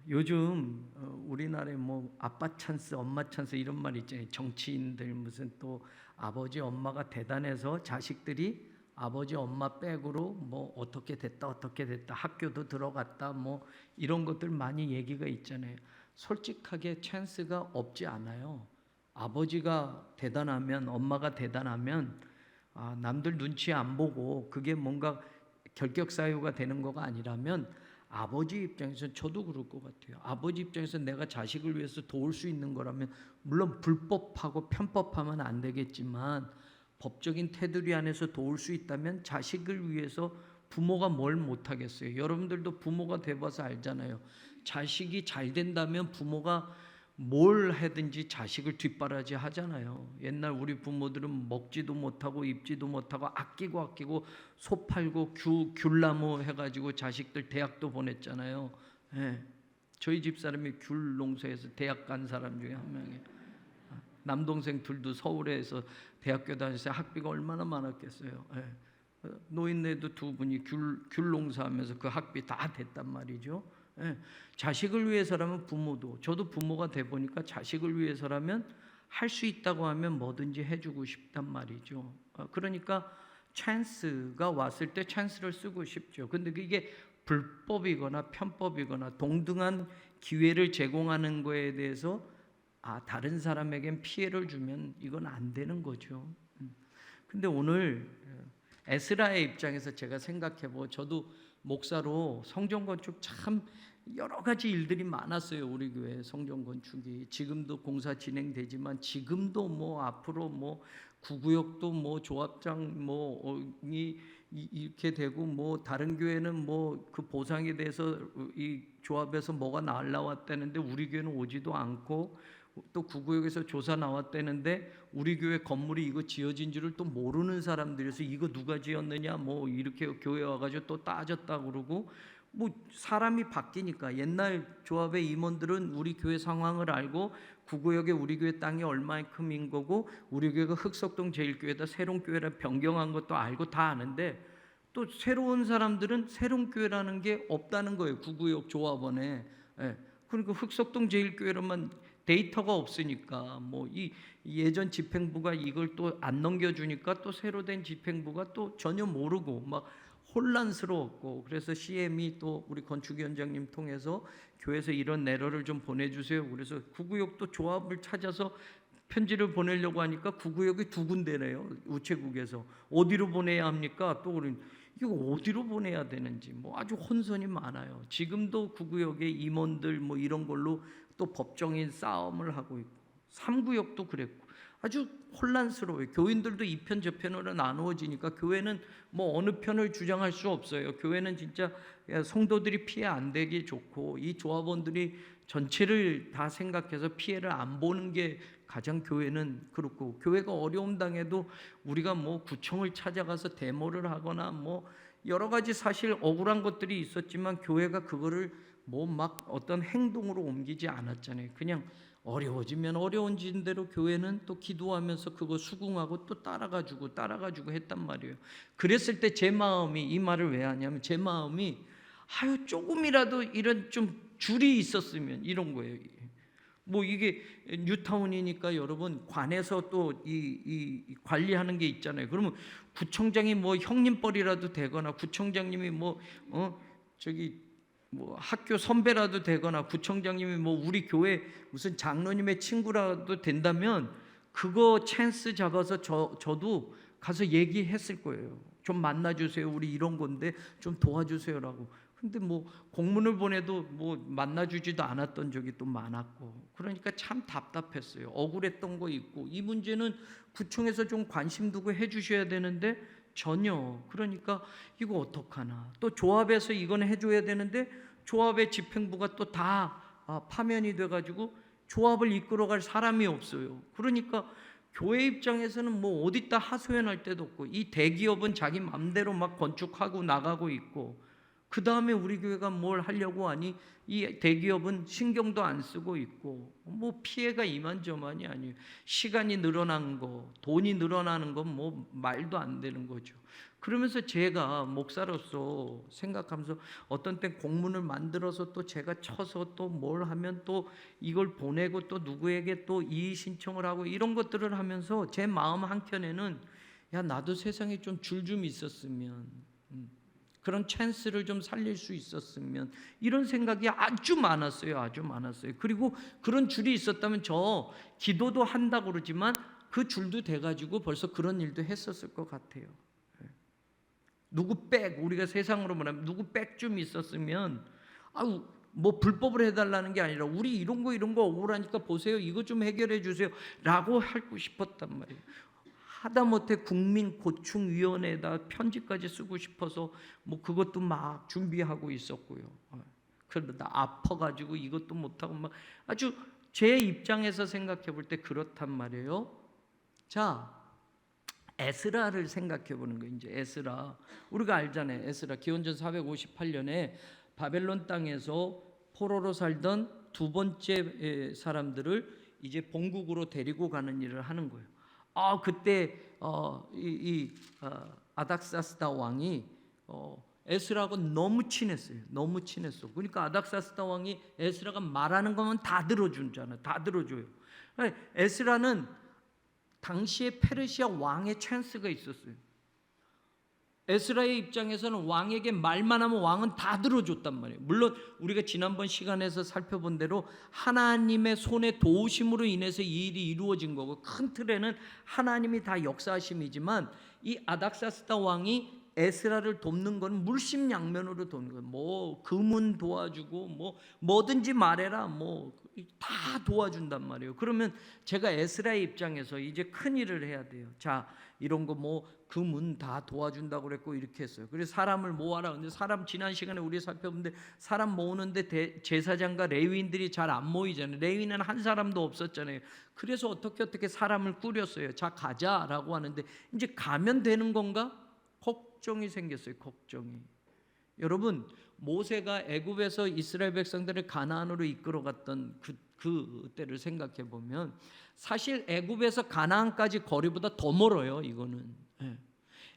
요즘 우리나라에 뭐 아빠 찬스, 엄마 찬스 이런 말 있잖아요. 정치인들 무슨 또 아버지 엄마가 대단해서 자식들이 아버지 엄마 백으로 뭐 어떻게 됐다 학교도 들어갔다 뭐 이런 것들 많이 얘기가 있잖아요. 솔직하게 찬스가 없지 않아요. 아버지가 대단하면, 엄마가 대단하면 남들 눈치 안 보고 그게 뭔가 결격사유가 되는 거가 아니라면, 아버지 입장에서 저도 그럴 것 같아요. 아버지 입장에서 내가 자식을 위해서 도울 수 있는 거라면, 물론 불법하고 편법하면 안 되겠지만 법적인 테두리 안에서 도울 수 있다면 자식을 위해서 부모가 뭘 못하겠어요. 여러분들도 부모가 돼봐서 알잖아요. 자식이 잘 된다면 부모가 뭘 하든지 자식을 뒷바라지 하잖아요. 옛날 우리 부모들은 먹지도 못하고 입지도 못하고 아끼고 소 팔고 귤나무 해가지고 자식들 대학도 보냈잖아요. 예. 저희 집사람이 귤 농사에서 대학 간 사람 중에 한 명이에요. 남동생 둘도 서울에서 대학교 다녔어요. 학비가 얼마나 많았겠어요. 예. 노인네도 두 분이 귤 농사하면서 그 학비 다 됐단 말이죠. 예. 자식을 위해서라면 부모도, 저도 부모가 돼 보니까 자식을 위해서라면 할 수 있다고 하면 뭐든지 해주고 싶단 말이죠. 그러니까 찬스가 왔을 때 찬스를 쓰고 싶죠. 근데 그게 불법이거나 편법이거나 동등한 기회를 제공하는 거에 대해서 다른 사람에겐 피해를 주면 이건 안 되는 거죠. 근데 오늘 에스라의 입장에서 제가 생각해보고, 저도 목사로 성전 건축 참 여러 가지 일들이 많았어요. 우리 교회 성전 건축이 지금도 공사 진행되지만, 지금도 뭐 앞으로 뭐 구구역도 뭐 조합장 이렇게 되고, 뭐 다른 교회는 뭐 그 보상에 대해서 이 조합에서 뭐가 날라왔다는데 우리 교회는 오지도 않고, 또 구구역에서 조사 나왔다는데 우리 교회 건물이 이거 지어진 줄을 또 모르는 사람들이서 이거 누가 지었느냐 뭐 이렇게 교회 와가지고 또 따졌다 그러고, 뭐 사람이 바뀌니까 옛날 조합의 임원들은 우리 교회 상황을 알고 구구역에 우리 교회 땅이 얼마큼인 거고 우리 교회가 흑석동 제일교회다 새로운 교회라 변경한 것도 알고 다 아는데, 또 새로운 사람들은 새로운 교회라는 게 없다는 거예요. 구구역 조합원에. 그러니까 흑석동 제일교회로만 데이터가 없으니까 뭐 이 예전 집행부가 이걸 또 안 넘겨주니까 또 새로 된 집행부가 또 전혀 모르고 막 혼란스러웠고, 그래서 CM이 또 우리 건축위원장님 통해서 교회에서 이런 내로를 좀 보내주세요. 그래서 구구역도 조합을 찾아서 편지를 보내려고 하니까 구구역이 두 군데래요. 우체국에서 어디로 보내야 합니까? 또 그런, 이거 어디로 보내야 되는지 뭐 아주 혼선이 많아요. 지금도 구구역의 임원들 뭐 이런 걸로 또 법정인 싸움을 하고 있고, 3구역도 그랬고 아주 혼란스러워요. 교인들도 이 편 저 편으로 나누어지니까 교회는 뭐 어느 편을 주장할 수 없어요. 교회는 진짜 성도들이 피해 안 되게 좋고, 이 조합원들이 전체를 다 생각해서 피해를 안 보는 게 가장 교회는 그렇고, 교회가 어려움 당해도 우리가 뭐 구청을 찾아가서 데모를 하거나 뭐 여러 가지 사실 억울한 것들이 있었지만 교회가 그거를 뭐 막 어떤 행동으로 옮기지 않았잖아요. 그냥 어려워지면 어려워진 대로 교회는 또 기도하면서 그거 수긍하고 또 따라가지고 했단 말이에요. 그랬을 때 제 마음이, 이 말을 왜 하냐면 제 마음이 조금이라도 이런 좀 줄이 있었으면 이런 거예요. 뭐 이게 뉴타운이니까 여러분 관에서 또 이 관리하는 게 있잖아요. 그러면 구청장이 뭐 형님뻘이라도 되거나 구청장님이 뭐 학교 선배라도 되거나 구청장님이 뭐 우리 교회 무슨 장로님의 친구라도 된다면 그거 찬스 잡아서 저도 가서 얘기했을 거예요. 좀 만나주세요. 우리 이런 건데 좀 도와주세요라고. 근데 뭐 공문을 보내도 뭐 만나주지도 않았던 적이 또 많았고, 그러니까 참 답답했어요. 억울했던 거 있고, 이 문제는 구청에서 좀 관심 두고 해주셔야 되는데 전혀. 그러니까 이거 어떡하나. 또 조합에서 이건 해줘야 되는데 조합의 집행부가 또 다 파면이 돼가지고 조합을 이끌어갈 사람이 없어요. 그러니까 교회 입장에서는 뭐 어디다 하소연할 데도 없고, 이 대기업은 자기 맘대로 막 건축하고 나가고 있고, 그 다음에 우리 교회가 뭘 하려고 하니 이 대기업은 신경도 안 쓰고 있고, 뭐 피해가 이만저만이 아니에요. 시간이 늘어난 거, 돈이 늘어나는 건 뭐 말도 안 되는 거죠. 그러면서 제가 목사로서 생각하면서 어떤 때 공문을 만들어서 또 제가 쳐서 또 뭘 하면 또 이걸 보내고 또 누구에게 또 이의 신청을 하고 이런 것들을 하면서 제 마음 한켠에는 야, 나도 세상에 좀 줄 좀 있었으면, 그런 찬스를 좀 살릴 수 있었으면, 이런 생각이 아주 많았어요. 아주 많았어요. 그리고 그런 줄이 있었다면 저 기도도 한다고 그러지만 그 줄도 돼가지고 벌써 그런 일도 했었을 것 같아요. 누구 백, 우리가 세상으로 말하면 누구 백 좀 있었으면, 아우 뭐 불법을 해달라는 게 아니라 우리 이런 거 억울하니까 보세요, 이거 좀 해결해 주세요 라고 하고 싶었단 말이에요. 하다못해 국민고충위원회에다 편지까지 쓰고 싶어서 뭐 그것도 막 준비하고 있었고요. 그러다 아파가지고 이것도 못하고 막 아주 제 입장에서 생각해 볼 때 그렇단 말이에요. 자, 에스라를 생각해 보는 거예요. 이제 에스라, 우리가 알잖아요. 에스라 기원전 458년에 바벨론 땅에서 포로로 살던 두 번째 사람들을 이제 본국으로 데리고 가는 일을 하는 거예요. 그때 아닥사스다 왕이 에스라하고 너무 친했어요. 너무 친했어. 그러니까 아닥사스다 왕이 에스라가 말하는 거면 다 들어주잖아요. 다 들어줘요. 에스라는 당시에 페르시아 왕의 찬스가 있었어요. 에스라의 입장에서는 왕에게 말만 하면 왕은 다 들어줬단 말이에요. 물론 우리가 지난번 시간에서 살펴본 대로 하나님의 손의 도우심으로 인해서 이 일이 이루어진 거고, 큰 틀에는 하나님이 다 역사하심이지만 이 아닥사스다 왕이 에스라를 돕는 건 물심양면으로 돕는 거예요. 뭐 금은 도와주고 뭐 뭐든지 말해라, 뭐 다 도와준단 말이에요. 그러면 제가 에스라의 입장에서 이제 큰 일을 해야 돼요. 자, 이런 거 뭐 금은 다 도와준다고 그랬고 이렇게 했어요. 그래서 사람을 모아라. 근데 사람 지난 시간에 우리 살펴본데 사람 모으는데 제사장과 레위인들이 잘 안 모이잖아요. 레위인은 한 사람도 없었잖아요. 그래서 어떻게 사람을 꾸렸어요. 자, 가자라고 하는데 이제 가면 되는 건가? 걱정이 생겼어요. 걱정이. 여러분, 모세가 애굽에서 이스라엘 백성들을 가나안으로 이끌어갔던 그 때를 생각해 보면 사실 애굽에서 가나안까지 거리보다 더 멀어요. 이거는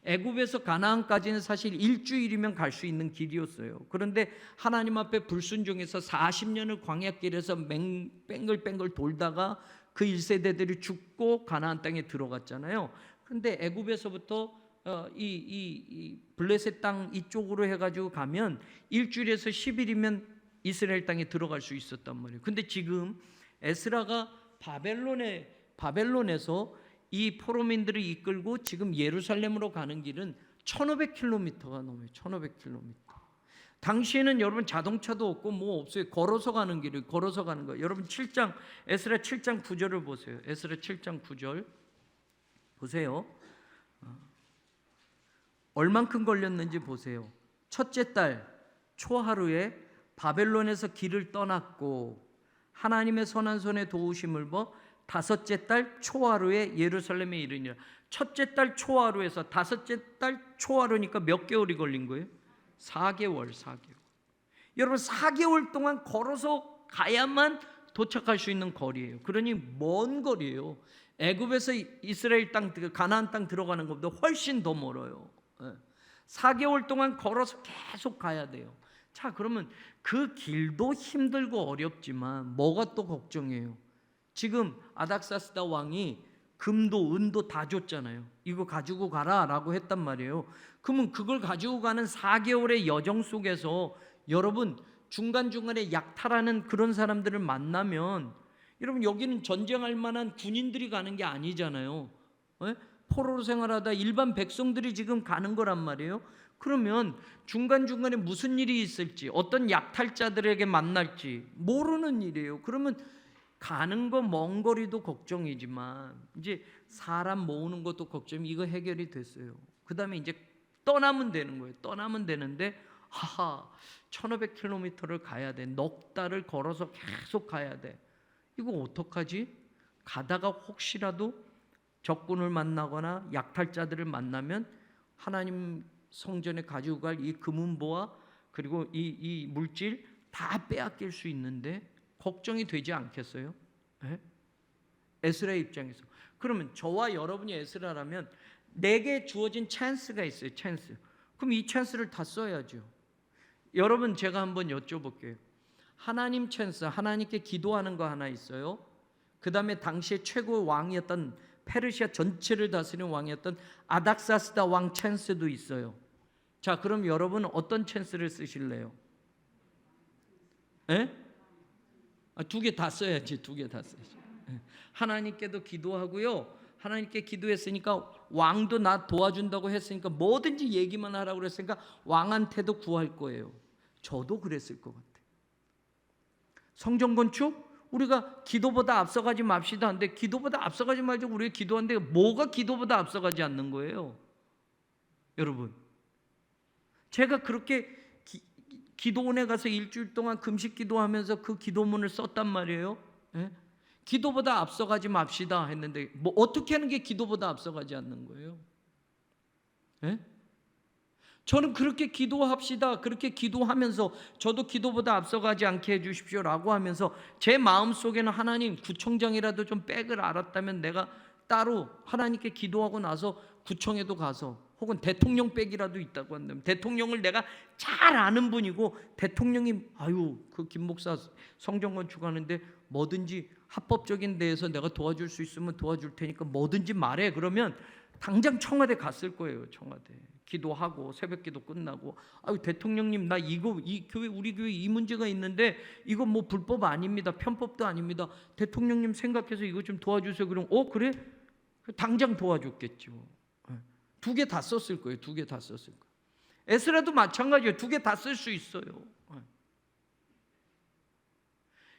애굽에서 가나안까지는 사실 일주일이면 갈 수 있는 길이었어요. 그런데 하나님 앞에 불순종해서 40년을 광야길에서 뺑글뺑글 돌다가 그 1세대들이 죽고 가나안 땅에 들어갔잖아요. 그런데 애굽에서부터 이 블레셋 땅 이쪽으로 해가지고 가면 일주일에서 10일이면 이스라엘 땅에 들어갈 수 있었단 말이에요. 근데 지금 에스라가 바벨론에서 이 포로민들을 이끌고 지금 예루살렘으로 가는 길은 1500km가 넘어요. 1500km. 당시에는 여러분 자동차도 없고 뭐 없어요. 걸어서 가는 길을 걸어서 가는 거예요. 여러분 에스라 7장 9절을 보세요. 에스라 7장 9절 보세요. 얼만큼 걸렸는지 보세요. 첫째 달 초하루에 바벨론에서 길을 떠났고 하나님의 선한 손에 도우심을 봐 다섯째 달 초하루에 예루살렘에 이르니라. 첫째 달 초하루에서 다섯째 달 초하루니까 몇 개월이 걸린 거예요? 4개월. 여러분 4개월 동안 걸어서 가야만 도착할 수 있는 거리예요. 그러니 먼 거리예요. 애굽에서 이스라엘 땅 가나안 땅 들어가는 것보다 훨씬 더 멀어요. 4개월 동안 걸어서 계속 가야 돼요. 자, 그러면 그 길도 힘들고 어렵지만 뭐가 또 걱정이에요? 지금 아닥사스다 왕이 금도 은도 다 줬잖아요. 이거 가지고 가라 라고 했단 말이에요. 그러면 그걸 가지고 가는 4개월의 여정 속에서 여러분 중간중간에 약탈하는 그런 사람들을 만나면 여러분 여기는 전쟁할 만한 군인들이 가는 게 아니잖아요. 포로로 생활하다 일반 백성들이 지금 가는 거란 말이에요. 그러면 중간중간에 무슨 일이 있을지, 어떤 약탈자들에게 만날지 모르는 일이에요. 그러면 가는 거 먼 거리도 걱정이지만 이제 사람 모으는 것도 걱정이, 이거 해결이 됐어요. 그 다음에 이제 떠나면 되는 거예요. 떠나면 되는데 1500km를 가야 돼. 넉 달을 걸어서 계속 가야 돼. 이거 어떡하지? 가다가 혹시라도 적군을 만나거나 약탈자들을 만나면 하나님 성전에 가지고 갈 이 금은보화 그리고 이 물질 다 빼앗길 수 있는데 걱정이 되지 않겠어요? 에스라의 입장에서. 그러면 저와 여러분이 에스라라면 내게 주어진 찬스가 있어요. 찬스. 그럼 이 찬스를 다 써야죠. 여러분, 제가 한번 여쭤볼게요. 하나님 찬스, 하나님께 기도하는 거 하나 있어요. 그 다음에 당시에 최고 왕이었던, 페르시아 전체를 다스리는 왕이었던 아닥사스다 왕 찬스도 있어요. 자, 그럼 여러분 어떤 찬스를 쓰실래요? 에? 두 개 다 써야지. 두 개 다 써야지. 하나님께도 기도하고요. 하나님께 기도했으니까 왕도 나 도와준다고 했으니까 뭐든지 얘기만 하라고 그랬으니까 왕한테도 구할 거예요. 저도 그랬을 것 같아요. 성전 건축? 우리가 기도보다 앞서가지 맙시다. 근데 기도보다 앞서가지 말자 우리가 기도하는데 뭐가 기도보다 앞서가지 않는 거예요? 여러분, 제가 그렇게 기도원에 가서 일주일 동안 금식 기도하면서 그 기도문을 썼단 말이에요. 예? 기도보다 앞서가지 맙시다 했는데 뭐 어떻게 하는 게 기도보다 앞서가지 않는 거예요? 예? 저는 그렇게 기도합시다, 그렇게 기도하면서 저도 기도보다 앞서가지 않게 해주십시오라고 하면서 제 마음속에는 하나님, 구청장이라도 좀 백을 알았다면 내가 따로 하나님께 기도하고 나서 구청에도 가서, 혹은 대통령 백이라도 있다고 한다면 대통령을 내가 잘 아는 분이고 대통령이 그 김 목사 성전 건축하는데 뭐든지 합법적인 데에서 내가 도와줄 수 있으면 도와줄 테니까 뭐든지 말해, 그러면 당장 청와대 갔을 거예요. 청와대 기도하고 새벽기도 끝나고 대통령님, 나 이거 이 교회, 우리 교회 이 문제가 있는데 이거 뭐 불법 아닙니다, 편법도 아닙니다, 대통령님 생각해서 이거 좀 도와주세요. 그럼 그래? 당장 도와줬겠죠. 두 개 다 썼을 거예요. 두 개 다 썼을 거예요. 에스라도 마찬가지예요. 두 개 다 쓸 수 있어요.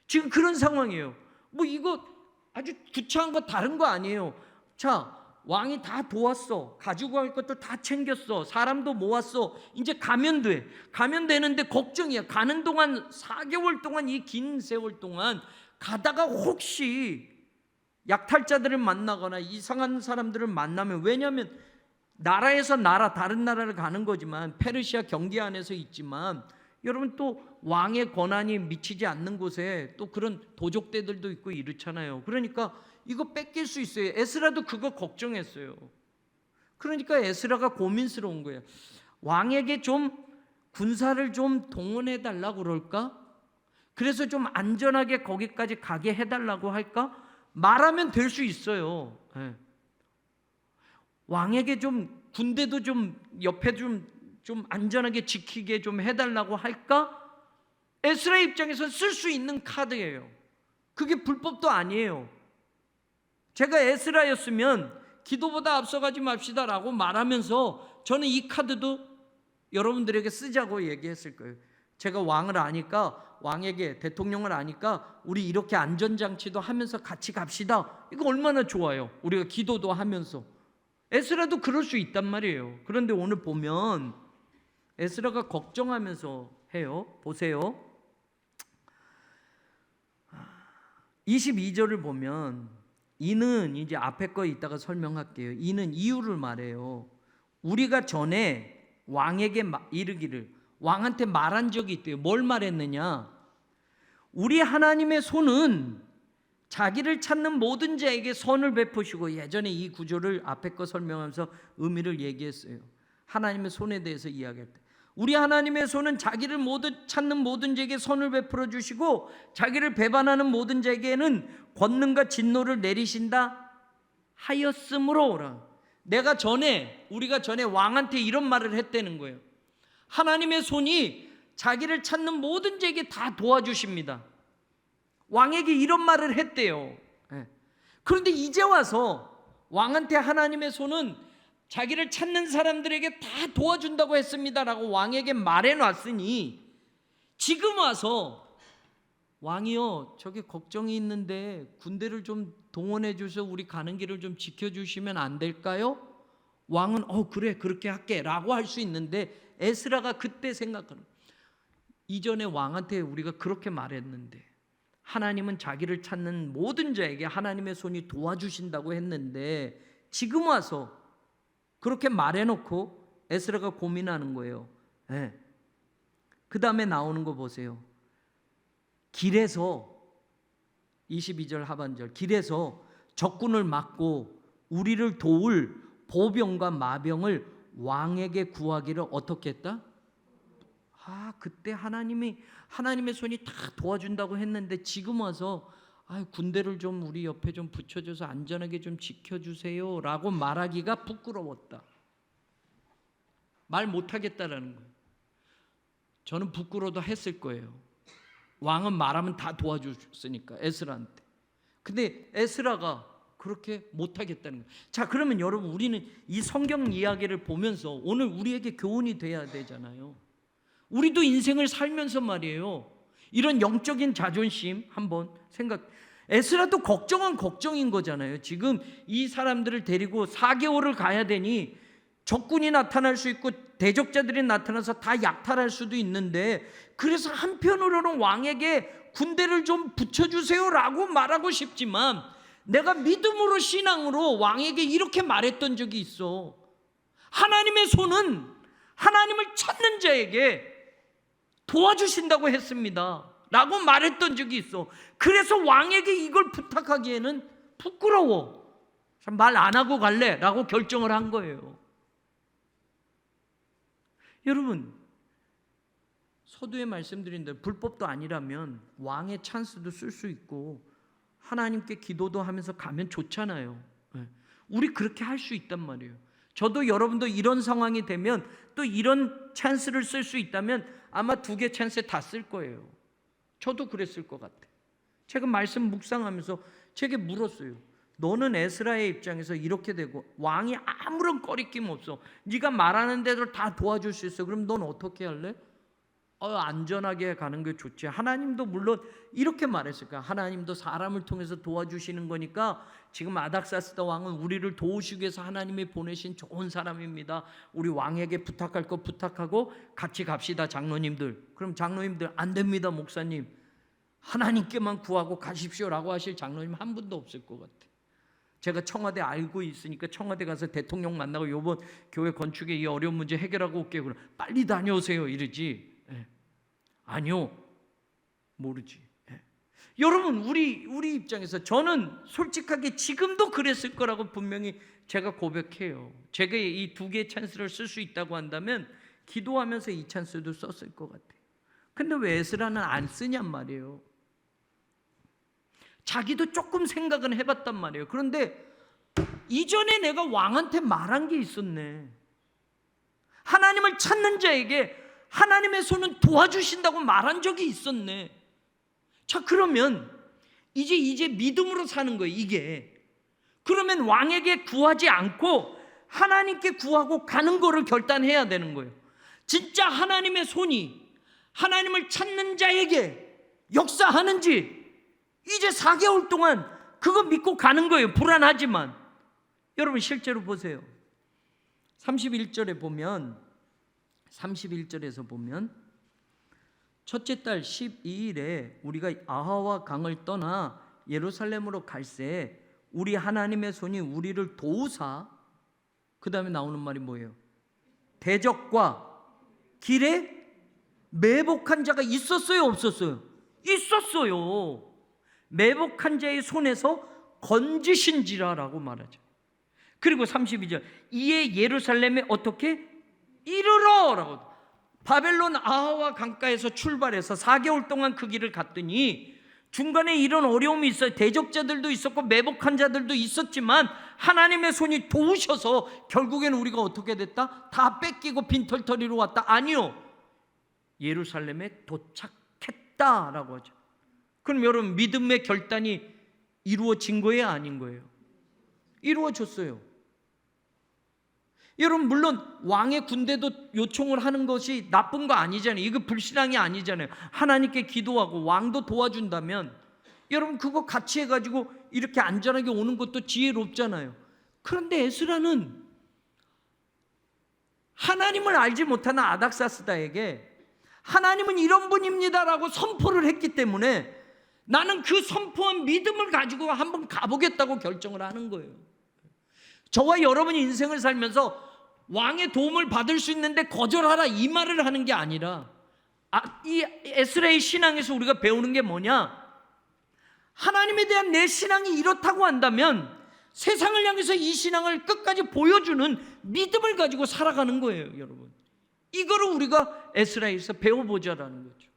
지금 그런 상황이에요. 뭐 이거 아주 구차한 거 다른 거 아니에요. 자, 왕이 다 도왔어. 가지고 갈 것도 다 챙겼어. 사람도 모았어. 이제 가면 돼. 가면 되는데 걱정이야. 가는 동안 4개월 동안, 이 긴 세월 동안 가다가 혹시 약탈자들을 만나거나 이상한 사람들을 만나면, 왜냐하면 나라에서 다른 나라를 가는 거지만 페르시아 경계 안에서 있지만 여러분 또 왕의 권한이 미치지 않는 곳에 또 그런 도적대들도 있고 이렇잖아요. 그러니까 이거 뺏길 수 있어요. 에스라도 그거 걱정했어요. 그러니까 에스라가 고민스러운 거예요. 왕에게 좀 군사를 좀 동원해 달라고 그럴까? 그래서 좀 안전하게 거기까지 가게 해달라고 할까? 말하면 될 수 있어요. 네. 왕에게 좀 군대도 좀 옆에 좀 안전하게 지키게 좀 해달라고 할까? 에스라 입장에서 쓸 수 있는 카드예요. 그게 불법도 아니에요. 제가 에스라였으면 기도보다 앞서가지 맙시다라고 말하면서 저는 이 카드도 여러분들에게 쓰자고 얘기했을 거예요. 제가 왕을 아니까, 왕에게, 대통령을 아니까 우리 이렇게 안전장치도 하면서 같이 갑시다. 이거 얼마나 좋아요. 우리가 기도도 하면서. 에스라도 그럴 수 있단 말이에요. 그런데 오늘 보면 에스라가 걱정하면서 해요. 보세요. 22절을 보면, 이는, 이제 앞에 거 이따가 설명할게요. 이는 이유를 말해요. 우리가 전에 왕에게 이르기를, 왕한테 말한 적이 있대요. 뭘 말했느냐? 우리 하나님의 손은 자기를 찾는 모든 자에게 선을 베푸시고, 예전에 이 구조를 앞에 거 설명하면서 의미를 얘기했어요. 하나님의 손에 대해서 이야기할 때, 우리 하나님의 손은 자기를 찾는 모든 자에게 선을 베풀어 주시고 자기를 배반하는 모든 자에게는 권능과 진노를 내리신다 하였으므로, 우리가 전에 왕한테 이런 말을 했다는 거예요. 하나님의 손이 자기를 찾는 모든 자에게 다 도와주십니다. 왕에게 이런 말을 했대요. 그런데 이제 와서 왕한테 하나님의 손은 자기를 찾는 사람들에게 다 도와준다고 했습니다라고 왕에게 말해놨으니, 지금 와서 왕이요, 저기 걱정이 있는데 군대를 좀 동원해 주셔서 우리 가는 길을 좀 지켜주시면 안 될까요? 왕은 그래, 그렇게 할게 라고 할 수 있는데, 에스라가 그때 생각하는, 이전에 왕한테 우리가 그렇게 말했는데, 하나님은 자기를 찾는 모든 자에게 하나님의 손이 도와주신다고 했는데, 지금 와서 그렇게 말해놓고 에스라가 고민하는 거예요. 네. 그 다음에 나오는 거 보세요. 길에서, 22절 하반절, 길에서 적군을 막고 우리를 도울 보병과 마병을 왕에게 구하기를 어떻게 했다? 그때 하나님의 손이 다 도와준다고 했는데 지금 와서 군대를 좀 우리 옆에 좀 붙여줘서 안전하게 좀 지켜주세요 라고 말하기가 부끄러웠다. 말 못하겠다라는 거예요. 저는 부끄러워도 했을 거예요. 왕은 말하면 다 도와줬으니까 에스라한테. 근데 에스라가 그렇게 못하겠다는 거예요. 자, 그러면 여러분, 우리는 이 성경 이야기를 보면서 오늘 우리에게 교훈이 돼야 되잖아요. 우리도 인생을 살면서 말이에요, 이런 영적인 자존심 한번 에스라도 걱정은 걱정인 거잖아요. 지금 이 사람들을 데리고 4개월을 가야 되니 적군이 나타날 수 있고 대적자들이 나타나서 다 약탈할 수도 있는데, 그래서 한편으로는 왕에게 군대를 좀 붙여주세요라고 말하고 싶지만 내가 믿음으로 신앙으로 왕에게 이렇게 말했던 적이 있어. 하나님의 손은 하나님을 찾는 자에게 도와주신다고 했습니다 라고 말했던 적이 있어. 그래서 왕에게 이걸 부탁하기에는 부끄러워. 말 안 하고 갈래 라고 결정을 한 거예요. 여러분, 서두에 말씀드린 대로 불법도 아니라면 왕의 찬스도 쓸 수 있고 하나님께 기도도 하면서 가면 좋잖아요. 우리 그렇게 할 수 있단 말이에요. 저도 여러분도 이런 상황이 되면 또 이런 찬스를 쓸 수 있다면 아마 2개 찬스에 다 쓸 거예요. 저도 그랬을 것 같아요. 제가 말씀 묵상하면서 제게 물었어요. 너는 에스라의 입장에서 이렇게 되고 왕이 아무런 꺼리낌 없어. 네가 말하는 대로 다 도와줄 수 있어. 그럼 넌 어떻게 할래? 안전하게 가는 게 좋지. 하나님도 물론 이렇게 말했을 거야. 하나님도 사람을 통해서 도와주시는 거니까 지금 아닥사스다 왕은 우리를 도우시기 위해서 하나님이 보내신 좋은 사람입니다. 우리 왕에게 부탁할 거 부탁하고 같이 갑시다, 장로님들. 그럼 장로님들 안 됩니다, 목사님. 하나님께만 구하고 가십시오라고 하실 장로님 한 분도 없을 것 같아. 제가 청와대 알고 있으니까 청와대 가서 대통령 만나고 요번 교회 건축의 이 어려운 문제 해결하고 올게요. 그럼 빨리 다녀오세요 이러지. 아니요, 모르지. 여러분, 우리 입장에서 저는 솔직하게 지금도 그랬을 거라고 분명히 제가 고백해요. 제가 이 2개의 찬스를 쓸 수 있다고 한다면 기도하면서 이 찬스도 썼을 것 같아요. 근데 왜 에스라는 안 쓰냔 말이에요. 자기도 조금 생각은 해봤단 말이에요. 그런데 이전에 내가 왕한테 말한 게 있었네. 하나님을 찾는 자에게 하나님의 손은 도와주신다고 말한 적이 있었네. 자, 그러면 이제 믿음으로 사는 거예요, 이게. 그러면 왕에게 구하지 않고 하나님께 구하고 가는 거를 결단해야 되는 거예요. 진짜 하나님의 손이 하나님을 찾는 자에게 역사하는지 이제 4개월 동안 그거 믿고 가는 거예요. 불안하지만. 여러분, 실제로 보세요. 31절에 보면, 31절에서 보면 첫째 달 12일에 우리가 아하와 강을 떠나 예루살렘으로 갈새 우리 하나님의 손이 우리를 도우사, 그 다음에 나오는 말이 뭐예요? 대적과 길에 매복한 자가 있었어요, 없었어요? 있었어요. 매복한 자의 손에서 건지신지라라고 말하죠. 그리고 32절, 이에 예루살렘에 어떻게 이르러라고. 바벨론 아하와 강가에서 출발해서 4개월 동안 그 길을 갔더니 중간에 이런 어려움이 있어요. 대적자들도 있었고 매복한 자들도 있었지만 하나님의 손이 도우셔서 결국에는 우리가 어떻게 됐다? 다 뺏기고 빈털터리로 왔다? 아니요, 예루살렘에 도착했다라고 하죠. 그럼 여러분, 믿음의 결단이 이루어진 거예요, 아닌 거예요? 이루어졌어요. 여러분, 물론 왕의 군대도 요청을 하는 것이 나쁜 거 아니잖아요. 이거 불신앙이 아니잖아요. 하나님께 기도하고 왕도 도와준다면 여러분 그거 같이 해가지고 이렇게 안전하게 오는 것도 지혜롭잖아요. 그런데 에스라는 하나님을 알지 못하는 아닥사스다에게 하나님은 이런 분입니다라고 선포를 했기 때문에 나는 그 선포한 믿음을 가지고 한번 가보겠다고 결정을 하는 거예요. 저와 여러분이 인생을 살면서 왕의 도움을 받을 수 있는데 거절하라 이 말을 하는 게 아니라, 이 에스라의 신앙에서 우리가 배우는 게 뭐냐? 하나님에 대한 내 신앙이 이렇다고 한다면 세상을 향해서 이 신앙을 끝까지 보여주는 믿음을 가지고 살아가는 거예요, 여러분. 이거를 우리가 에스라에서 배워보자라는 거죠.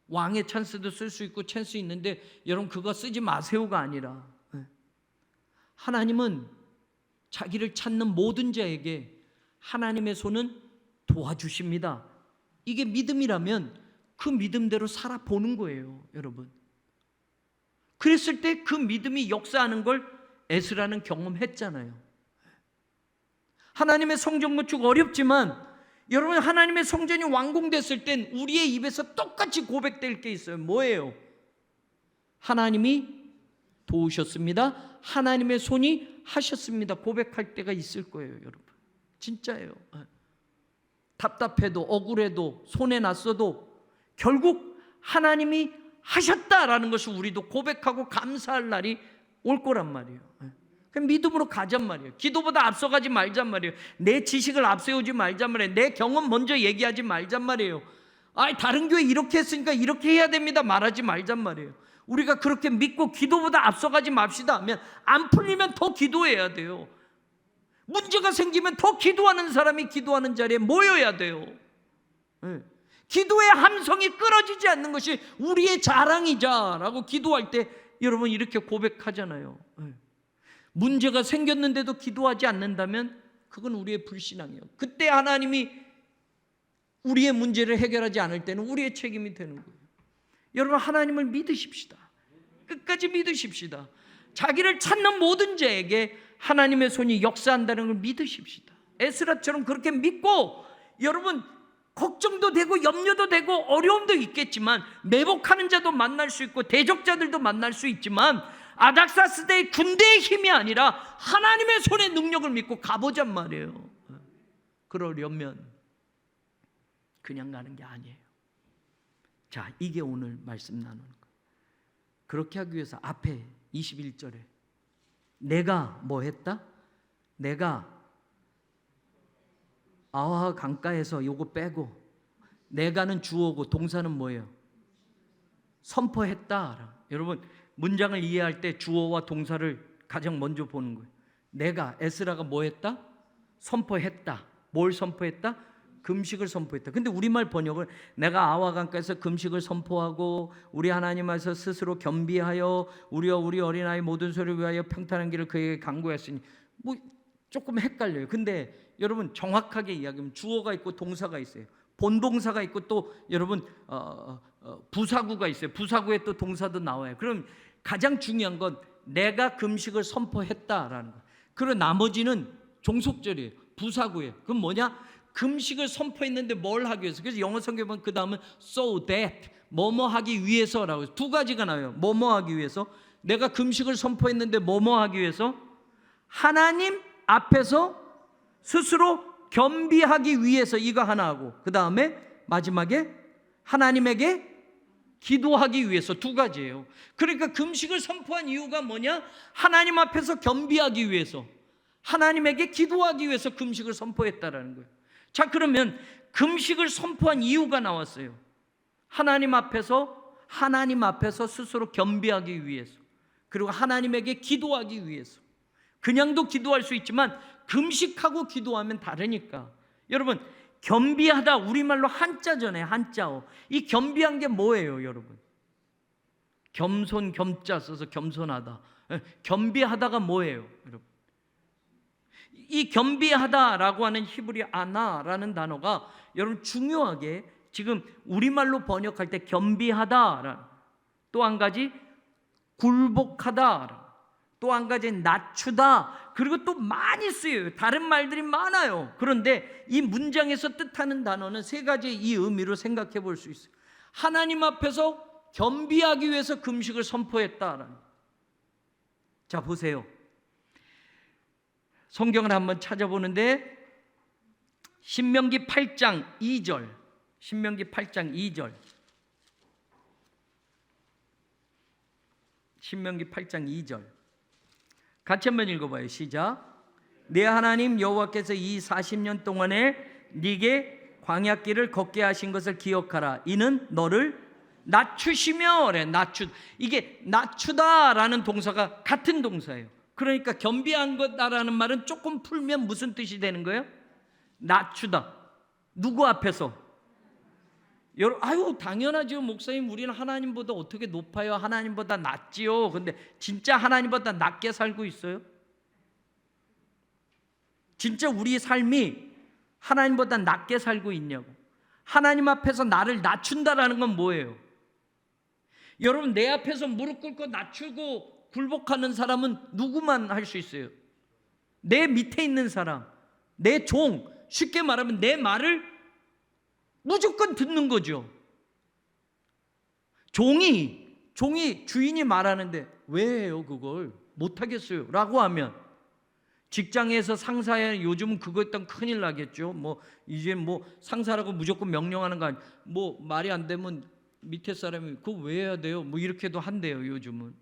왕의 찬스도 쓸 수 있고 찬스 있는데 여러분 그거 쓰지 마세요가 아니라 하나님은 자기를 찾는 모든 자에게 하나님의 손은 도와주십니다. 이게 믿음이라면 그 믿음대로 살아보는 거예요, 여러분. 그랬을 때 그 믿음이 역사하는 걸 에스라는 경험했잖아요. 하나님의 성전 건축 어렵지만 여러분 하나님의 성전이 완공됐을 땐 우리의 입에서 똑같이 고백될 게 있어요. 뭐예요? 하나님이 도우셨습니다. 하나님의 손이 하셨습니다. 고백할 때가 있을 거예요, 여러분. 진짜예요. 답답해도 그래도 손에 났어도 결국 하나님이 하셨다라는 것을 우리도 고백하고 감사할 날이 올 거란 말이에요. 그럼 믿음으로 가잔 말이에요. 기도보다 앞서가지 말잔 말이에요. 내 지식을 앞세우지 말잔 말이에요. 내 경험 먼저 얘기하지 말잔 말이에요. 다른 교회 이렇게 했으니까 이렇게 해야 됩니다 말하지 말잔 말이에요. 우리가 그렇게 믿고 기도보다 앞서가지 맙시다 하면 안 풀리면 더 기도해야 돼요. 문제가 생기면 더 기도하는 사람이 기도하는 자리에 모여야 돼요. 기도의 함성이 끊어지지 않는 것이 우리의 자랑이자라고 기도할 때 여러분 이렇게 고백하잖아요. 문제가 생겼는데도 기도하지 않는다면 그건 우리의 불신앙이에요. 그때 하나님이 우리의 문제를 해결하지 않을 때는 우리의 책임이 되는 거예요. 여러분 하나님을 믿으십시다. 끝까지 믿으십시다. 자기를 찾는 모든 자에게 하나님의 손이 역사한다는 걸 믿으십시다. 에스라처럼 그렇게 믿고 여러분 걱정도 되고 염려도 되고 어려움도 있겠지만 매복하는 자도 만날 수 있고 대적자들도 만날 수 있지만 아닥사스다의 군대의 힘이 아니라 하나님의 손의 능력을 믿고 가보잔 말이에요. 그러려면 그냥 가는 게 아니에요. 자, 이게 오늘 말씀 나누는 거예요. 그렇게 하기 위해서 앞에 21절에 내가 뭐 했다? 내가 아와 강가에서 요거 빼고 내가는 주어고 동사는 뭐예요? 선포했다. 여러분 문장을 이해할 때 주어와 동사를 가장 먼저 보는 거예요. 내가 에스라가 뭐 했다? 선포했다. 뭘 선포했다? 금식을 선포했다. 근데 우리말 번역을 내가 아와 강가에서 금식을 선포하고 우리 하나님 앞에서 스스로 겸비하여 우리와 우리 어린아이 모든 소리를 위하여 평탄한 길을 그에게 강구했으니 뭐 조금 헷갈려요. 근데 여러분 정확하게 이야기하면 주어가 있고 동사가 있어요. 본동사가 있고 또 여러분 부사구가 있어요. 부사구에 또 동사도 나와요. 그럼 가장 중요한 건 내가 금식을 선포했다라는 거. 그리고 나머지는 종속절이에요. 부사구예요. 그럼 뭐냐? 금식을 선포했는데 뭘 하기 위해서? 그래서 영어 성경에 보면 그 다음은 so that 뭐뭐 하기 위해서라고 해서 두 가지가 나와요. 뭐뭐 하기 위해서. 내가 금식을 선포했는데 뭐뭐 하기 위해서? 하나님 앞에서 스스로 겸비하기 위해서 이거 하나 하고 그 다음에 마지막에 하나님에게 기도하기 위해서 두 가지예요. 그러니까 금식을 선포한 이유가 뭐냐? 하나님 앞에서 겸비하기 위해서 하나님에게 기도하기 위해서 금식을 선포했다라는 거예요. 자, 그러면 금식을 선포한 이유가 나왔어요. 하나님 앞에서 스스로 겸비하기 위해서 그리고 하나님에게 기도하기 위해서. 그냥도 기도할 수 있지만 금식하고 기도하면 다르니까. 여러분 겸비하다 우리말로 한자잖아요. 한자어. 이 겸비한 게 뭐예요, 여러분? 겸손 겸자 써서 겸손하다. 겸비하다가 뭐예요, 여러분? 이 겸비하다라고 하는 히브리 아나라는 단어가 여러분 중요하게 지금 우리말로 번역할 때 겸비하다라는 또 한 가지 굴복하다, 또 한 가지 낮추다, 그리고 또 많이 쓰여요. 다른 말들이 많아요. 그런데 이 문장에서 뜻하는 단어는 세 가지의 이 의미로 생각해 볼 수 있어요. 하나님 앞에서 겸비하기 위해서 금식을 선포했다라는. 자, 보세요. 성경을 한번 찾아보는데 신명기 8장 2절. 신명기 8장 2절. 신명기 8장 2절. 같이 한번 읽어봐요. 시작. 내 하나님 여호와께서 이 40년 동안에 네게 광야길을 걷게 하신 것을 기억하라. 이는 너를 낮추시며 그래. 이게 낮추다라는 동사가 같은 동사예요. 그러니까 겸비한 거다라는 말은 조금 풀면 무슨 뜻이 되는 거예요? 낮추다. 누구 앞에서? 아유 당연하죠 목사님, 우리는 하나님보다 어떻게 높아요? 하나님보다 낮지요. 근데 진짜 하나님보다 낮게 살고 있어요? 진짜 우리 삶이 하나님보다 낮게 살고 있냐고. 하나님 앞에서 나를 낮춘다라는 건 뭐예요? 여러분, 내 앞에서 무릎 꿇고 낮추고 굴복하는 사람은 누구만 할 수 있어요? 내 밑에 있는 사람, 내 종, 쉽게 말하면 내 말을 무조건 듣는 거죠. 종이 주인이 말하는데 왜 해요 그걸? 못하겠어요 라고 하면, 직장에서 상사에 요즘은 그거 했던 큰일 나겠죠. 이제 상사라고 무조건 명령하는 거 아니에요. 말이 안 되면 밑에 사람이 그거 왜 해야 돼요? 이렇게도 한대요 요즘은.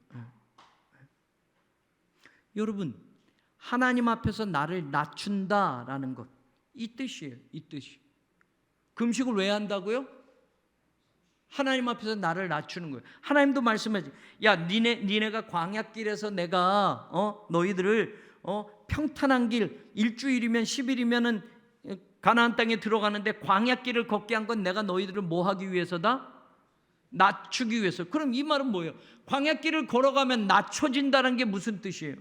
여러분, 하나님 앞에서 나를 낮춘다라는 것, 이 뜻이에요. 이 뜻이. 금식을 왜 한다고요? 하나님 앞에서 나를 낮추는 거예요. 하나님도 말씀하지. 야, 니네가 광야길에서 내가 너희들을 평탄한 길, 일주일이면 10일이면은 가나안 땅에 들어가는데 광야길을 걷게 한 건 내가 너희들을 뭐 하기 위해서다? 낮추기 위해서. 그럼 이 말은 뭐예요? 광야길을 걸어가면 낮춰진다는 게 무슨 뜻이에요?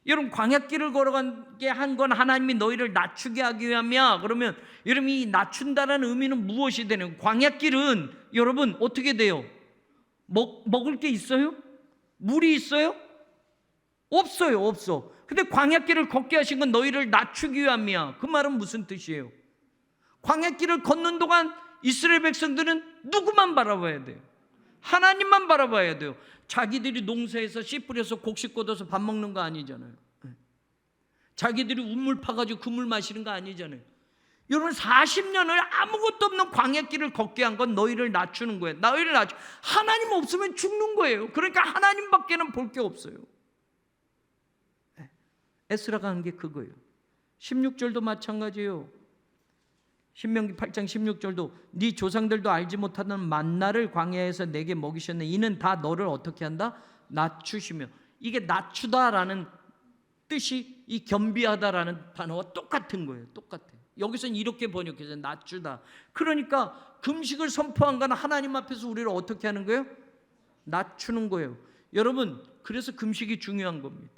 여러분, 광야길을 걸어가게 한 건 하나님이 너희를 낮추게 하기 위함이야. 그러면 여러분, 이 낮춘다는 의미는 무엇이 되는? 광야길은 여러분 어떻게 돼요? 먹을 게 있어요? 물이 있어요? 없어요. 없어. 근데 광야길을 걷게 하신 건 너희를 낮추기 위함이야. 그 말은 무슨 뜻이에요? 광야길을 걷는 동안 이스라엘 백성들은 누구만 바라봐야 돼요? 하나님만 바라봐야 돼요. 자기들이 농사에서 씨 뿌려서 곡식 걷어서 밥 먹는 거 아니잖아요. 자기들이 우물 파가지고 그 물 마시는 거 아니잖아요. 여러분, 40년을 아무것도 없는 광야길을 걷게 한 건 너희를 낮추는 거예요. 너희를 낮추. 하나님 없으면 죽는 거예요. 그러니까 하나님밖에는 볼 게 없어요. 에스라가 한 게 그거예요. 16절도 마찬가지예요. 신명기 8장 16절도 네 조상들도 알지 못하는 만나를 광야에서 내게 먹이셨네. 이는 다 너를 어떻게 한다? 낮추시며. 이게 낮추다라는 뜻이 이 겸비하다라는 단어와 똑같은 거예요. 똑같아요. 여기서는 이렇게 번역해서 낮추다. 그러니까 금식을 선포한 건 하나님 앞에서 우리를 어떻게 하는 거예요? 낮추는 거예요. 여러분, 그래서 금식이 중요한 겁니다.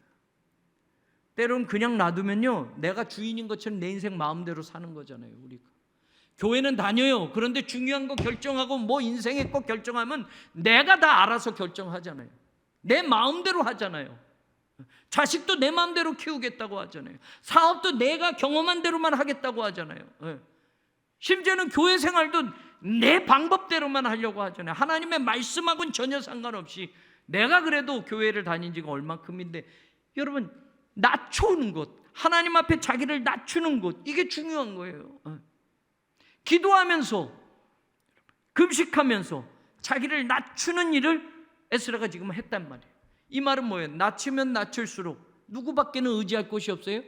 때로는 그냥 놔두면요, 내가 주인인 것처럼 내 인생 마음대로 사는 거잖아요. 우리가 교회는 다녀요. 그런데 중요한 거 결정하고 인생의 거 결정하면 내가 다 알아서 결정하잖아요. 내 마음대로 하잖아요. 자식도 내 마음대로 키우겠다고 하잖아요. 사업도 내가 경험한 대로만 하겠다고 하잖아요. 심지어는 교회 생활도 내 방법대로만 하려고 하잖아요. 하나님의 말씀하고는 전혀 상관없이. 내가 그래도 교회를 다닌 지가 얼마큼인데, 여러분, 낮추는 것, 하나님 앞에 자기를 낮추는 것, 이게 중요한 거예요. 기도하면서, 금식하면서 자기를 낮추는 일을 에스라가 지금 했단 말이에요. 이 말은 뭐예요? 낮추면 낮출수록 누구밖에는 의지할 곳이 없어요?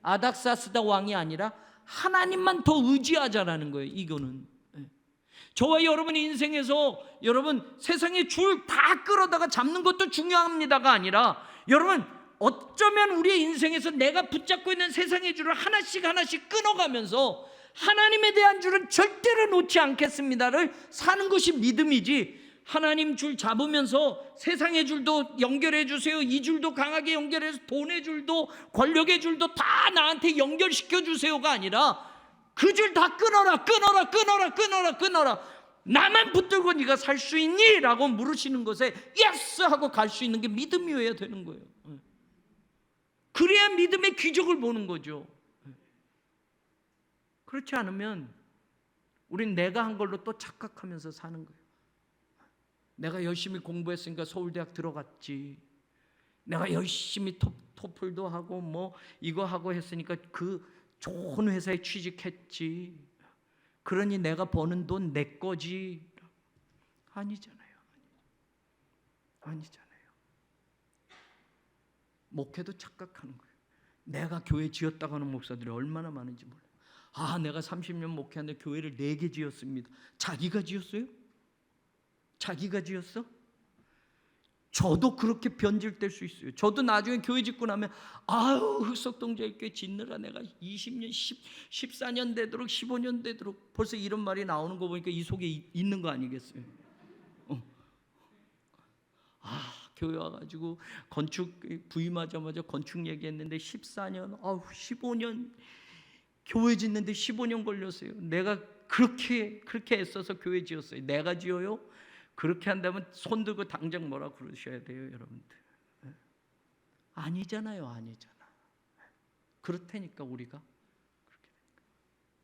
아닥사스다 왕이 아니라 하나님만 더 의지하자라는 거예요. 이거는 저와 여러분의 인생에서 여러분 세상의 줄 다 끌어다가 잡는 것도 중요합니다가 아니라, 여러분 어쩌면 우리의 인생에서 내가 붙잡고 있는 세상의 줄을 하나씩 하나씩 끊어가면서 하나님에 대한 줄은 절대로 놓지 않겠습니다를 사는 것이 믿음이지, 하나님 줄 잡으면서 세상의 줄도 연결해 주세요, 이 줄도 강하게 연결해서 돈의 줄도 권력의 줄도 다 나한테 연결시켜 주세요가 아니라, 그 줄 다 끊어라, 끊어라, 끊어라, 끊어라, 끊어라, 나만 붙들고 네가 살 수 있니? 라고 물으시는 것에 예스 하고 갈 수 있는 게 믿음이어야 되는 거예요. 그래야 믿음의 기적을 보는 거죠. 그렇지 않으면 우린 내가 한 걸로 또 착각하면서 사는 거예요. 내가 열심히 공부했으니까 서울대학 들어갔지, 내가 열심히 토플도 하고 이거 하고 했으니까 그 좋은 회사에 취직했지, 그러니 내가 버는 돈 내 거지. 아니잖아요. 목회도 착각하는 거예요. 내가 교회 지었다고 하는 목사들이 얼마나 많은지 몰라요. 아, 내가 30년 목회하는데 교회를 4개 지었습니다. 자기가 지었어요? 자기가 지었어? 저도 그렇게 변질될 수 있어요. 저도 나중에 교회 짓고 나면 아유, 흑석동자교회 짓느라 내가 20년, 14년 되도록 15년 되도록, 벌써 이런 말이 나오는 거 보니까 이 속에 있는 거 아니겠어요? 교회 와가지고 건축 부임하자마자 건축 얘기했는데 14년, 15년, 교회 짓는데 15년 걸렸어요. 내가 그렇게 애써서 교회 지었어요. 내가 지어요? 그렇게 한다면 손 들고 당장 뭐라 그러셔야 돼요, 여러분들. 아니잖아요, 아니잖아. 그렇다니까 우리가 그렇게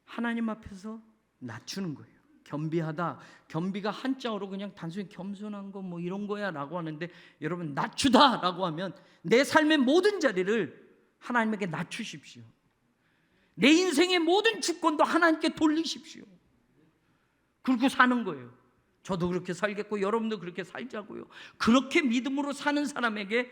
하나님 앞에서 낮추는 거예요. 겸비하다. 겸비가 한자어로 그냥 단순히 겸손한 거 뭐 이런 거야라고 하는데, 여러분 낮추다라고 하면 내 삶의 모든 자리를 하나님에게 낮추십시오. 내 인생의 모든 주권도 하나님께 돌리십시오. 그렇게 사는 거예요. 저도 그렇게 살겠고 여러분도 그렇게 살자고요. 그렇게 믿음으로 사는 사람에게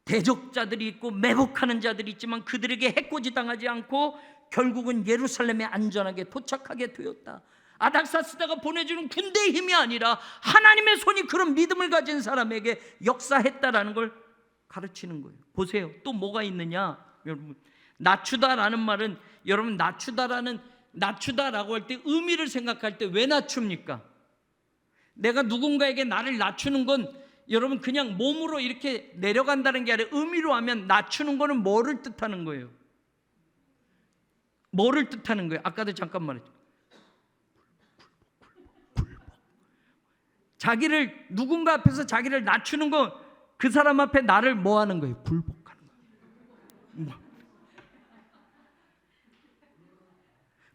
대적자들이 있고 매복하는 자들이 있지만 그들에게 해코지 당하지 않고 결국은 예루살렘에 안전하게 도착하게 되었다. 아닥사스다가 보내주는 군대의 힘이 아니라 하나님의 손이 그런 믿음을 가진 사람에게 역사했다라는 걸 가르치는 거예요. 보세요. 또 뭐가 있느냐? 여러분, 낮추다라는 말은, 여러분 낮추다라고 할 때 의미를 생각할 때 왜 낮춥니까? 내가 누군가에게 나를 낮추는 건 여러분 그냥 몸으로 이렇게 내려간다는 게 아니라 의미로 하면 낮추는 거는 뭐를 뜻하는 거예요? 뭐를 뜻하는 거예요? 아까도 잠깐 말했죠. 굴복. 자기를, 누군가 앞에서 자기를 낮추는 건 그 사람 앞에 나를 뭐 하는 거예요? 굴복하는 거예요.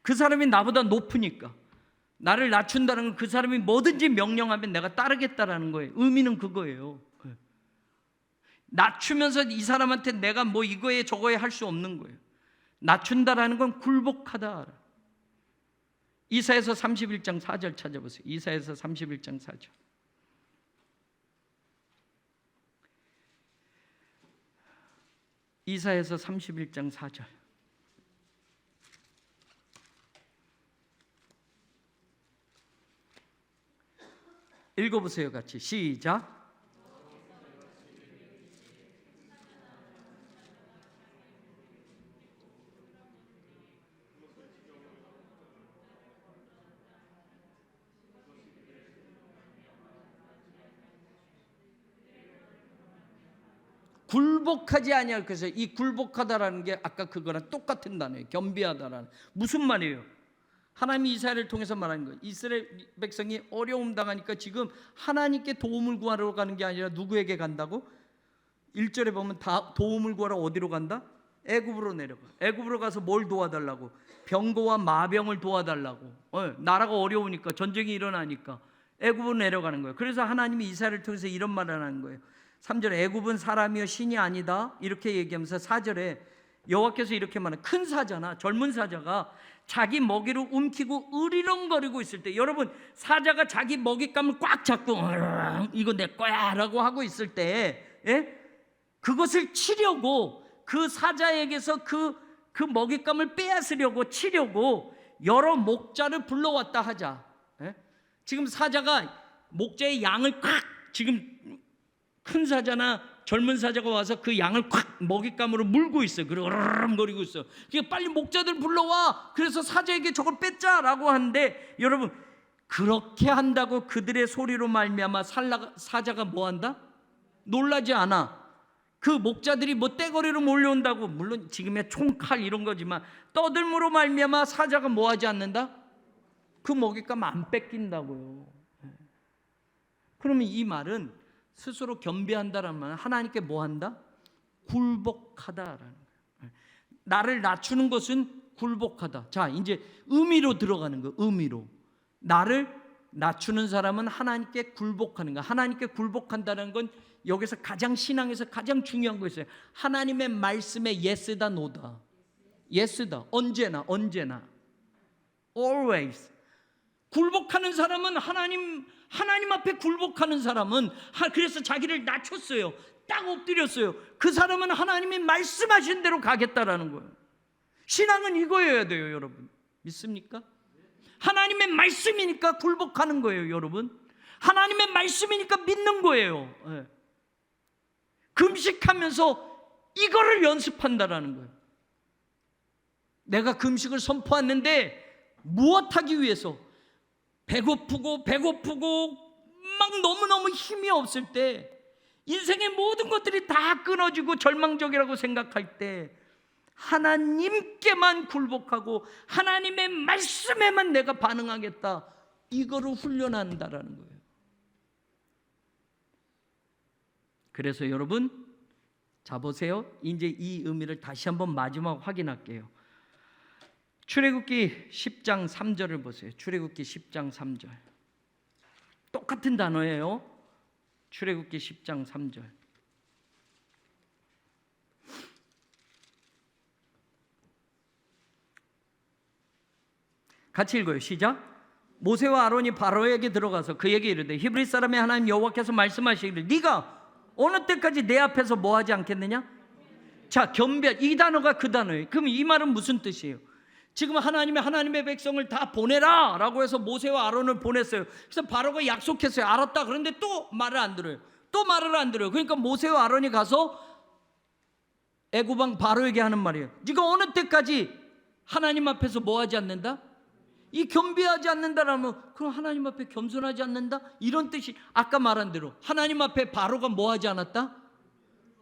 그 사람이 나보다 높으니까 나를 낮춘다는 건 그 사람이 뭐든지 명령하면 내가 따르겠다라는 거예요. 의미는 그거예요. 낮추면서 이 사람한테 내가 뭐 이거에 저거에 할 수 없는 거예요. 낮춘다라는 건 굴복하다. 이사야서 31장 4절 찾아보세요. 이사야서 31장 4절. 이사야서 31장 4절. 읽어보세요, 같이. 시작. 굴복하지 아니할 것이요. 이 굴복하다라는 게 아까 그거랑 똑같은 단어예요. 겸비하다라는. 무슨 말이에요? 하나님이 이스라엘을 통해서 말하는 거예요. 이스라엘 백성이 어려움 당하니까 지금 하나님께 도움을 구하러 가는 게 아니라 누구에게 간다고? 1절에 보면 다 도움을 구하러 어디로 간다? 애굽으로 내려가. 애굽으로 가서 뭘 도와달라고? 병거와 마병을 도와달라고. 나라가 어려우니까, 전쟁이 일어나니까 애굽으로 내려가는 거예요. 그래서 하나님이 이스라엘을 통해서 이런 말을 하는 거예요. 3절에 애굽은 사람이요 신이 아니다 이렇게 얘기하면서 4절에 여호와께서 이렇게 말해요. 큰 사자나 젊은 사자가 자기 먹이를 움키고 으리렁거리고 있을 때, 여러분 사자가 자기 먹잇감을 꽉 잡고 이거 내 거야 라고 하고 있을 때, 그것을 치려고, 그 사자에게서 그 먹잇감을 빼앗으려고 치려고 여러 목자를 불러왔다 하자. 지금 사자가 목자의 양을 콱, 지금 큰 사자나 젊은 사자가 와서 그 양을 콱 먹잇감으로 물고 있어요. 그리고 으르렁거리고 있어요. 그러니까 빨리 목자들 불러와. 그래서 사자에게 저걸 뺏자라고 하는데, 여러분 그렇게 한다고 그들의 소리로 말미암아 사자가 뭐 한다? 놀라지 않아. 그 목자들이 뭐 떼거리로 몰려온다고, 물론 지금의 총칼 이런 거지만 떠들므로 말미암아 사자가 뭐 하지 않는다? 그 먹잇감 안 뺏긴다고요. 그러면 이 말은 스스로 겸비한다라는 말은 하나님께 뭐 한다? 굴복하다라는 거예요. 나를 낮추는 것은 굴복하다. 자, 이제 의미로 들어가는 거예요. 의미로. 나를 낮추는 사람은 하나님께 굴복하는 거야. 하나님께 굴복한다는 건 여기서 가장, 신앙에서 가장 중요한 거 있어요. 하나님의 말씀에 예스다 노다. 예스다. 언제나 always. 굴복하는 사람은 하나님 앞에 굴복하는 사람은, 그래서 자기를 낮췄어요. 딱 엎드렸어요. 그 사람은 하나님이 말씀하신 대로 가겠다라는 거예요. 신앙은 이거여야 돼요, 여러분. 믿습니까? 하나님의 말씀이니까 굴복하는 거예요, 여러분. 하나님의 말씀이니까 믿는 거예요. 네. 금식하면서 이거를 연습한다라는 거예요. 내가 금식을 선포했는데 무엇하기 위해서? 배고프고 막 너무너무 힘이 없을 때, 인생의 모든 것들이 다 끊어지고 절망적이라고 생각할 때 하나님께만 굴복하고 하나님의 말씀에만 내가 반응하겠다, 이거를 훈련한다라는 거예요. 그래서 여러분, 자 보세요. 이제 이 의미를 다시 한번 마지막 확인할게요. 출애굽기 10장 3절을 보세요. 출애굽기 10장 3절. 똑같은 단어예요. 출애굽기 10장 3절. 같이 읽어요. 시작. 모세와 아론이 바로에게 들어가서 그에게 이르되 히브리 사람의 하나님 여호와께서 말씀하시기를 네가 어느 때까지 내 앞에서 뭐 하지 않겠느냐? 자, 겸비하, 이 단어가 그 단어예요. 그럼 이 말은 무슨 뜻이에요? 지금 하나님의 백성을 다 보내라 라고 해서 모세와 아론을 보냈어요. 그래서 바로가 약속했어요. 알았다. 그런데 또 말을 안 들어요. 또 말을 안 들어요. 그러니까 모세와 아론이 가서 애굽 왕 바로에게 하는 말이에요. 네가 어느 때까지 하나님 앞에서 뭐 하지 않는다? 이 겸비하지 않는다라면 그럼 하나님 앞에 겸손하지 않는다? 이런 뜻이, 아까 말한 대로 하나님 앞에 바로가 뭐 하지 않았다?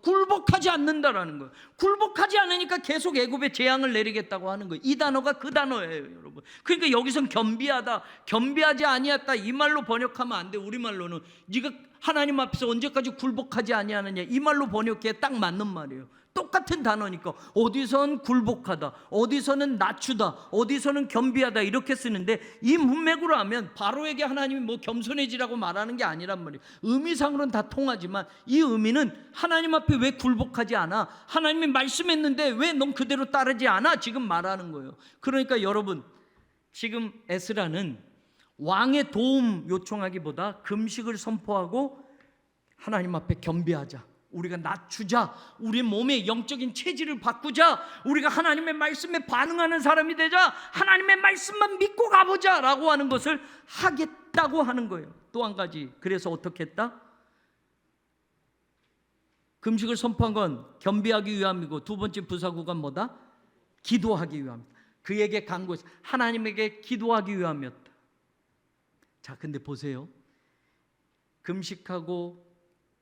굴복하지 않는다라는 거예요. 굴복하지 않으니까 계속 애굽에 재앙을 내리겠다고 하는 거예요. 이 단어가 그 단어예요, 여러분. 그러니까 여기선 겸비하다, 겸비하지 아니했다, 이 말로 번역하면 안 돼. 우리말로는 네가 하나님 앞에서 언제까지 굴복하지 아니하느냐, 이 말로 번역해 딱 맞는 말이에요. 똑같은 단어니까 어디선 굴복하다, 어디서는 낮추다, 어디서는 겸비하다 이렇게 쓰는데, 이 문맥으로 하면 바로에게 하나님이 뭐 겸손해지라고 말하는 게 아니란 말이에요. 의미상으로는 다 통하지만 이 의미는 하나님 앞에 왜 굴복하지 않아? 하나님이 말씀했는데 왜 넌 그대로 따르지 않아? 지금 말하는 거예요. 그러니까 여러분, 지금 에스라는 왕의 도움 요청하기보다 금식을 선포하고 하나님 앞에 겸비하자, 우리가 낮추자, 우리 몸의 영적인 체질을 바꾸자, 우리가 하나님의 말씀에 반응하는 사람이 되자, 하나님의 말씀만 믿고 가보자 라고 하는 것을 하겠다고 하는 거예요. 또 한 가지, 그래서 어떻게 했다? 금식을 선포한 건 겸비하기 위함이고, 두 번째 부사구가 뭐다? 기도하기 위함이다. 그에게 간구해서 하나님에게 기도하기 위함이었다. 자, 근데 보세요. 금식하고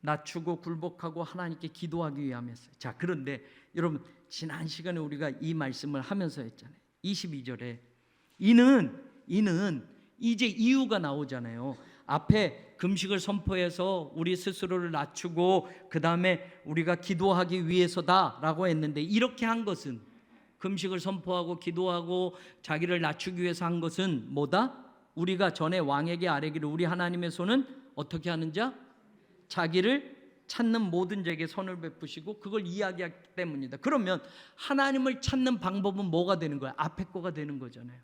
낮추고 굴복하고 하나님께 기도하기 위함이었어요. 자, 그런데 여러분, 지난 시간에 우리가 이 말씀을 하면서 했잖아요. 22절에 이는 이제 이유가 나오잖아요. 앞에 금식을 선포해서 우리 스스로를 낮추고 그 다음에 우리가 기도하기 위해서다라고 했는데, 이렇게 한 것은, 금식을 선포하고 기도하고 자기를 낮추기 위해서 한 것은 뭐다? 우리가 전에 왕에게 아뢰기를 우리 하나님의 손은 어떻게 하는 자? 자기를 찾는 모든 자에게 선을 베푸시고, 그걸 이야기하기 때문이다. 그러면 하나님을 찾는 방법은 뭐가 되는 거야? 앞에 거가 되는 거잖아요.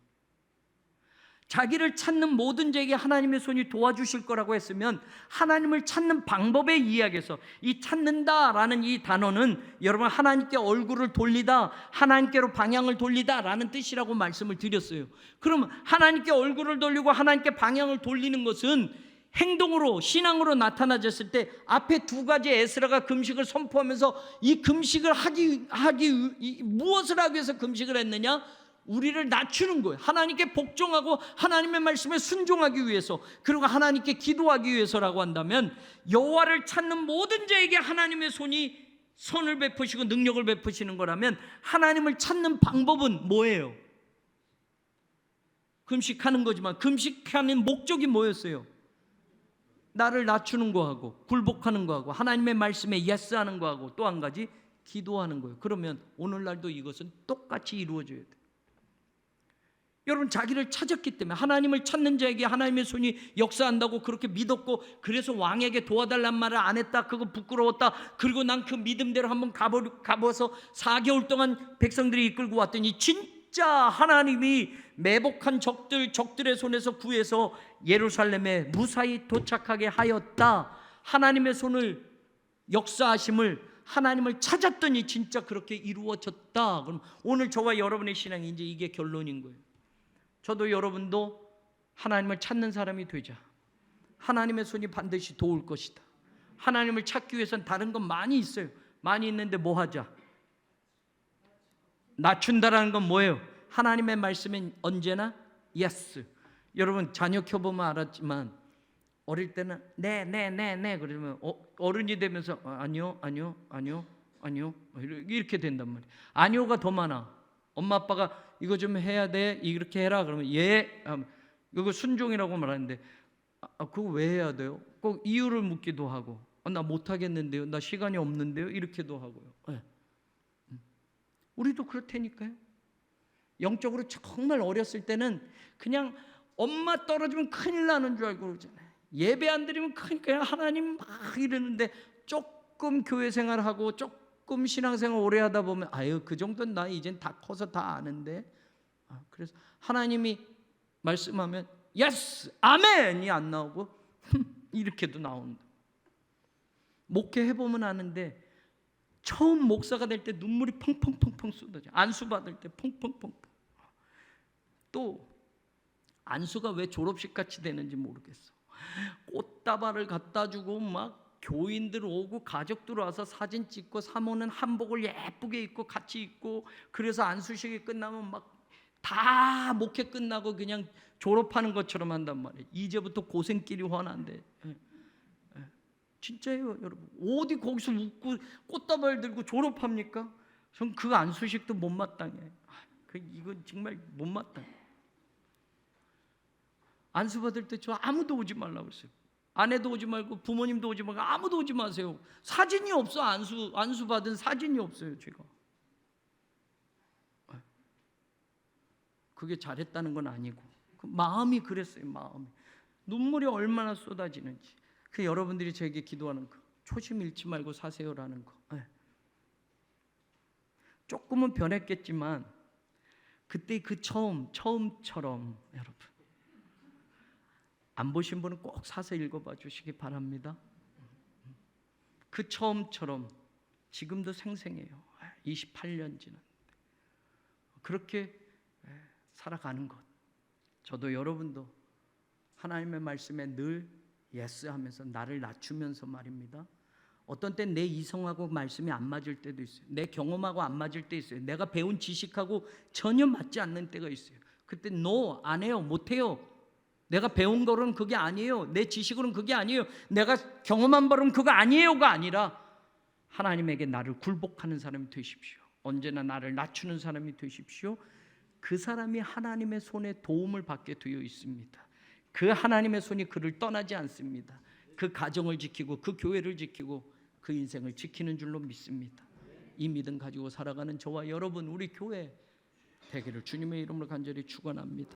자기를 찾는 모든 자에게 하나님의 손이 도와주실 거라고 했으면 하나님을 찾는 방법에 이야기해서, 이 찾는다라는 이 단어는 여러분 하나님께 얼굴을 돌리다, 하나님께로 방향을 돌리다 라는 뜻이라고 말씀을 드렸어요. 그러면 하나님께 얼굴을 돌리고 하나님께 방향을 돌리는 것은 행동으로, 신앙으로 나타나졌을 때 앞에 두 가지 에스라가 금식을 선포하면서 이 금식을 무엇을 하기 위해서 금식을 했느냐? 우리를 낮추는 거예요. 하나님께 복종하고 하나님의 말씀에 순종하기 위해서, 그리고 하나님께 기도하기 위해서라고 한다면, 여호와를 찾는 모든 자에게 하나님의 손이 선을 베푸시고 능력을 베푸시는 거라면 하나님을 찾는 방법은 뭐예요? 금식하는 거지만 금식하는 목적이 뭐였어요? 나를 낮추는 거하고 굴복하는 거하고 하나님의 말씀에 예스하는 거하고 또 한 가지 기도하는 거예요. 그러면 오늘날도 이것은 똑같이 이루어져야 돼요. 여러분, 자기를 찾았기 때문에 하나님을 찾는 자에게 하나님의 손이 역사한다고 그렇게 믿었고, 그래서 왕에게 도와달란 말을 안 했다, 그거 부끄러웠다, 그리고 난 그 믿음대로 한번 가봐서 4개월 동안 백성들이 이끌고 왔더니 진짜 하나님이 매복한 적들의 손에서 구해서 예루살렘에 무사히 도착하게 하였다, 하나님의 손을 역사하심을 하나님을 찾았더니 진짜 그렇게 이루어졌다. 그럼 오늘 저와 여러분의 신앙이 이제 이게 결론인 거예요. 저도 여러분도 하나님을 찾는 사람이 되자. 하나님의 손이 반드시 도울 것이다. 하나님을 찾기 위해서는 다른 건 많이 있어요. 많이 있는데 뭐 하자? 낮춘다라는 건 뭐예요? 하나님의 말씀은 언제나 yes. 여러분 자녀 켜보면 알았지만 어릴 때는 네 그러면 어른이 되면서 아니요 이렇게 된단 말이에요. 아니요가 더 많아. 엄마 아빠가 이거 좀 해야 돼 이렇게 해라 그러면 예 이거 순종이라고 말하는데 그거 왜 해야 돼요? 꼭 이유를 묻기도 하고 나 못하겠는데요, 나 시간이 없는데요 이렇게도 하고요. 네. 우리도 그렇다니까요. 영적으로 정말 어렸을 때는 그냥 엄마 떨어지면 큰일 나는 줄 알고 그러잖아요. 예배 안 드리면 그냥 하나님 막 이러는데 조금 교회 생활하고 조금 신앙생활 오래 하다 보면 아유 그 정도는 나 이젠 다 커서 다 아는데. 그래서 하나님이 말씀하면 예스 아멘이 안 나오고 이렇게도 나온다. 목회 해보면 아는데 처음 목사가 될 때 눈물이 펑펑펑펑 쏟아져. 안수 받을 때 펑펑펑펑. 또 안수가 왜 졸업식 같이 되는지 모르겠어. 꽃다발을 갖다 주고 막 교인들 오고 가족들 와서 사진 찍고 사모는 한복을 예쁘게 입고 같이 입고 그래서 안수식이 끝나면 막 다 목회 끝나고 그냥 졸업하는 것처럼 한단 말이에요. 이제부터 고생길이 훤한데. 진짜예요, 여러분. 어디 거기서 웃고 꽃다발 들고 졸업합니까? 전 그 안수식도 못마땅해. 이건 정말 못마땅해. 안수 받을 때 저 아무도 오지 말라고 했어요. 아내도 오지 말고 부모님도 오지 말고 아무도 오지 마세요. 사진이 없어. 안수 받은 사진이 없어요, 제가. 그게 잘했다는 건 아니고 그 마음이 그랬어요. 마음이 눈물이 얼마나 쏟아지는지. 그 여러분들이 저에게 기도하는 거 초심 잃지 말고 사세요라는 거. 조금은 변했겠지만 그때 그 처음처럼 여러분 안 보신 분은 꼭 사서 읽어봐 주시기 바랍니다. 그 처음처럼 지금도 생생해요. 28년 지났는데 그렇게 살아가는 것. 저도 여러분도 하나님의 말씀에 늘 예스 하면서 나를 낮추면서 말입니다. 어떤 땐 내 이성하고 말씀이 안 맞을 때도 있어요. 내 경험하고 안 맞을 때 있어요. 내가 배운 지식하고 전혀 맞지 않는 때가 있어요. 그때 no, 안 해요, 못 해요. 내가 배운 거는 그게 아니에요. 내 지식으로는 그게 아니에요. 내가 경험한 바로는 그거 아니에요가 아니라 하나님에게 나를 굴복하는 사람이 되십시오. 언제나 나를 낮추는 사람이 되십시오. 그 사람이 하나님의 손에 도움을 받게 되어 있습니다. 그 하나님의 손이 그를 떠나지 않습니다. 그 가정을 지키고 그 교회를 지키고 그 인생을 지키는 줄로 믿습니다. 이 믿음 가지고 살아가는 저와 여러분 우리 교회 되기를 주님의 이름으로 간절히 축원합니다.